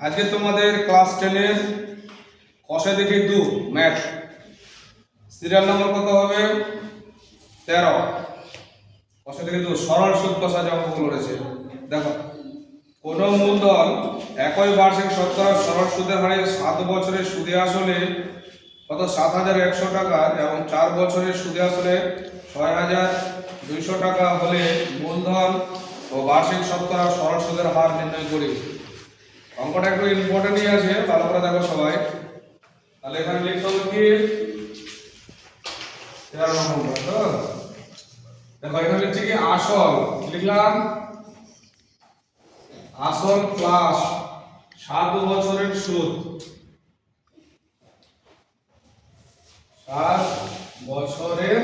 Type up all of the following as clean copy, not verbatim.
আজকে তোমাদের ক্লাস 10 এর কষে দেখি 2 ম্যাথ সিরিয়াল নম্বর কত হবে 13 কষে দেখি 2 সরল সুদ কষা যে অঙ্কগুলো রয়েছে। দেখো, কোন মূলধন একই বার্ষিক শতকরা সরল সুদের হারে 7 বছরের সুদে আসলে কত 7,100 টাকা এবং 4 বছরের সুদে আসলে 6,200 টাকা হলে মূলধন ও বার্ষিক শতকরা সরল সুদের হার নির্ণয় করি। অঙ্কটা একটু ইম্পর্টেন্টই আছে, ভালো করে দেখো সবাই। তাহলে এখানে লিখতে হবে কি 13 নম্বর। তো দেখো এখানে লিখছি কি আসল, লিখলাম আসল প্লাস 7 বছরের সুদ, 7 বছরের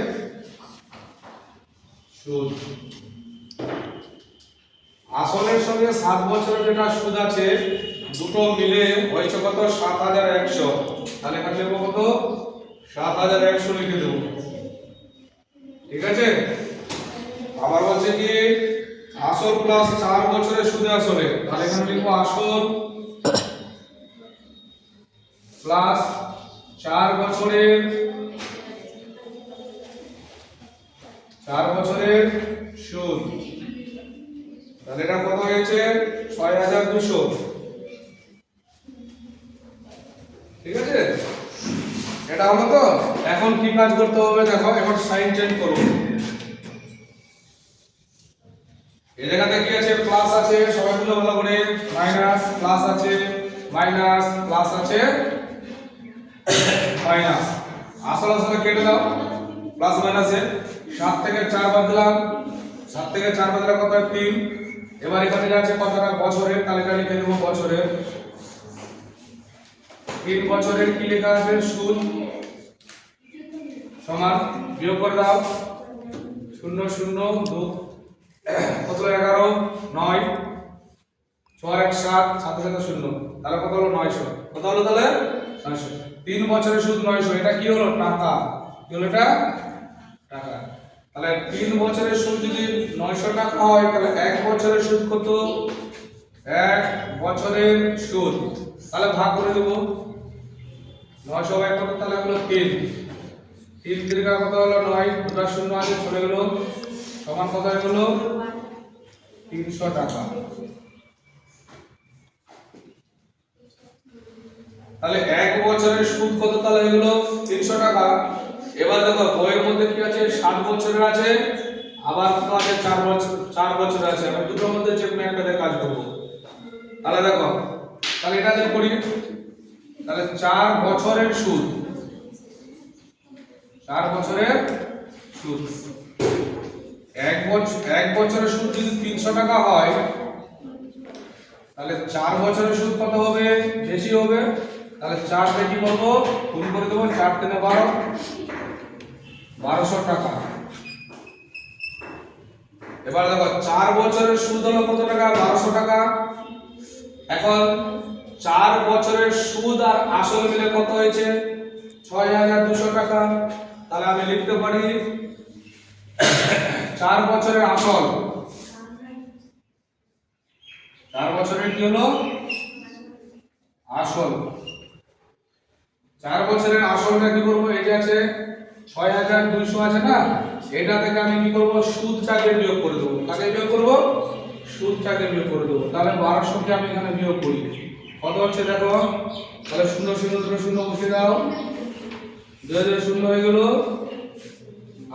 সুদ। আসলের সঙ্গে 7 বছরের যেটা সুদ আছে দুটো মিলে হয়েছে কত 7,100। তাহলে এখানে লিখবো কত 7,100 লিখে দেবো, ঠিক আছে। আবার বলছে কি আসল প্লাস 4 বছরের সুদে আসলে, তাহলে এখানে লিখবো আসল প্লাস 4 বছরের সুদ। তাহলে এটা কত হয়েছে 6,200, ঠিক আছে। এটা হলো তো। এখন কি কাজ করতে হবে দেখো, এখন সাইন চেঞ্জ করব। এই জায়গাতে কি আছে প্লাস আছে, সবাই মিলে ভালো করে, মাইনাস প্লাস আছে, মাইনাস প্লাস আছে, মাইনাস। আসল আসলে কেটে দাও, প্লাস মাইনাসে 7 থেকে 4 বাদ দিলাম, 7 থেকে 4 বাদ দিলে কত হয় 3। এবার এখানে যা আছে কতটা বছরের, তাহলে এটা লিখে দেব বছরের। 3 বছরের কি লেখা আছে সুদ সমান, বিয়োগ করে দাও 0 0 2 কত হলো 11 9 6 1 7 7 7 0, তাহলে কত হলো 900। কত হলো তাহলে 900। 3 বছরের সুদ 900, এটা কি হলো টাকা, কি হলো এটা টাকা। তাহলে 3 বছরের সুদ যদি 900 টাকা হয় তাহলে 1 বছরের সুদ কত, 1 বছরের সুদ, তাহলে ভাগ করে দেব 900 বাই কত, তাহলে হলো 3 3 3 কত হলো 9, দুটো শূন্য আছে চলে গেল, সমান কত হয়ে গেল 300 টাকা। তাহলে 1 বছরের সুদ কত, তাহলে হয়ে গেল 300 টাকা। এবার দেখো বইয়ের মধ্যে কি আছে 7 বছরের আছে, আবার কত আছে 4 বছরের আছে। আমি দুটোর মধ্যে যে কোনো একটাতে কাজ করব। তাহলে দেখো, তাহলে এটা যে করি, তাহলে 4 বছরের সুদ, 4 বছরের সুদ, 1 বছরের সুদ যদি 300 টাকা হয় তাহলে 4 বছরের সুদ কত হবে, বেশি হবে। তাহলে 4 দিয়ে কি করব, গুণ করে দেব, 4 3 12, 1200 টাকা। এবার দেখো 4 বছরের সুদ হলো কত টাকা, 1200 টাকা। এখন 4 বছরের সুদ আর আসল মিলে কত হয়েছে 6,200 টাকা। তাহলে আমি লিখতে পারি 4 বছরের আসল, 4 বছরের কি হলো আসল। 4 বছরের আসলটা কি করব, এই যে আছে 6,200 আছে না, এটা থেকে আমি কি করব সুদটাকে বিয়োগ করে দেব। কাকে বিয়োগ করব, সুদটাকে বিয়োগ করে দেব। তাহলে 1200 কে আমি এখানে বিয়োগ করি, কত হচ্ছে দেখো, তাহলে 0 0 0 0 বসিয়ে দাও, 2 0 হয়ে গেল,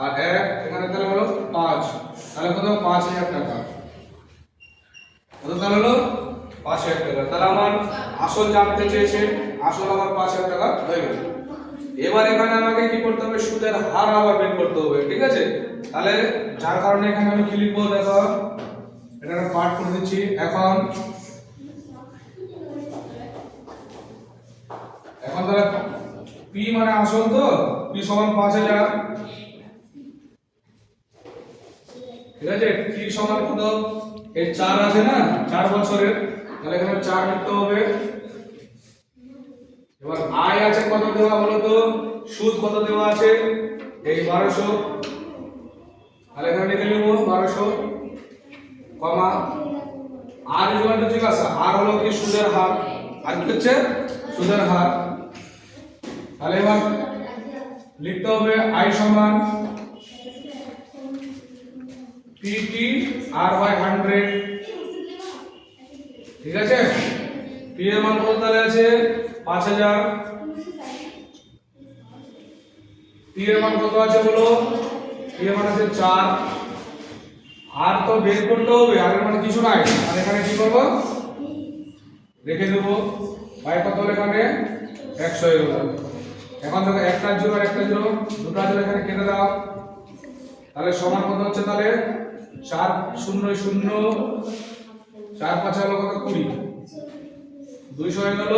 আর 1 এখানে তাহলে হলো 5, তাহলে কত 5,000 টাকা। কত তাহলে হলো 5,000 টাকা। তাহলে আমার আসল জানতে চেয়েছে, আসল আমার 5,000 টাকা হয়ে গেল। এবার এখানে আমাকে কি করতে হবে, সুদের হার আবার বের করতে হবে, ঠিক আছে। তাহলে যার কারণে এখানে আমি কি লিখবো দেখো, এটা পার্ট করে দিচ্ছি। এখন তাহলে পি মানে আসল, তো পি সমান 5,000, ঠিক আছে। পি সমান কত, এই 4 আছে না 4 বছরের, তাহলে এখানে 4 লিখতে হবে। এবার আয় আছে কত দেওয়া হলো, তো সুদ কত দেওয়া আছে এই 1200, তাহলে এখানে লিখে নেব 1200 কমা আর ইকুয়াল টু জিজ্ঞাসা, আর হলো কি সুদের হার, আর কি হচ্ছে সুদের হার। তাহলে এবার লিখতে হবে I সমান PT R/100। ঠিক আছে, P এর মান কত তাহলে আছে 5000, P এর মান কত আছে বলো, P এর মান আছে 4, আর তো বের করতে হবে, আর এর মানে কিছু নাই, আর এখানে কি করব রেখে দেব, বাই কত হলো এখানে 100 হয়ে গেল। এখন দেখো একটা 0 আর একটা 0, দুটো 0 এখানে কেটে দাও, তাহলে সমান কত হচ্ছে, তাহলে 4 0 0 4 5 হলো কত 20, 200 হয়ে গেল।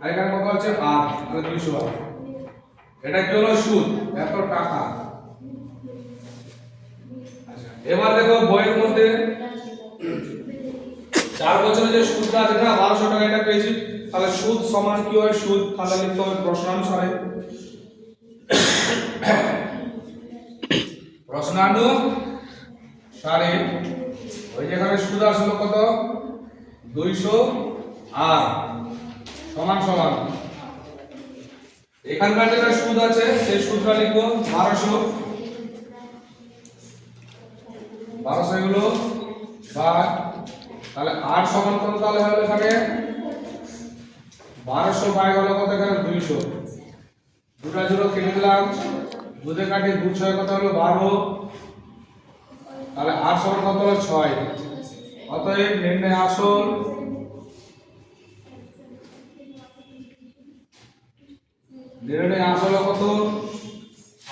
আর এখানে কত আছে 8, তাহলে 200। এটা কি হলো সুদ, এত টাকা। আচ্ছা এবার দেখো বইয়ের মধ্যে 4 বছরের যে সুদটা আছে না 1200 টাকা, এটা পেয়েছি। তাহলে সুদ সমান কি হয়, সুদ তাহলে লিখতে হবে প্রশ্নানুসারে, প্রশ্নানুসারে ওই যেখানে সুদ আসলো কত 200 আর সমান সমান এখানকার যেটা সুদ আছে সেই সুদটা লিখবো 1200 এগুলো ভাগ, তাহলে 8 সমান কত তাহলে হলো এখানে 1200 ভাগ হলো কত এখানে 200, দুটা 0 কেটে দিলাম, দুধে কাটি 2 6 কত হলো 12, তাহলে 8 সমান কত হলো 6। অতএব নির্ণয় আসল, নির্ণয় আসল কত,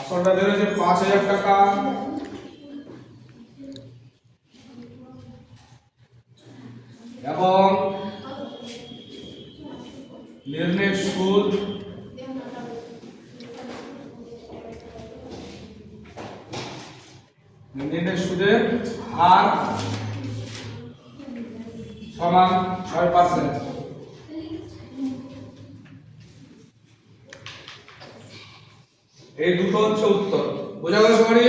আসলটা বেরোচ্ছে 5000 টাকা। এবং নির্ণয় সুদ নির্ণয় সুদের হার সমান 6%। এই দুটো হচ্ছে উত্তর। বোঝা গেল সবারই?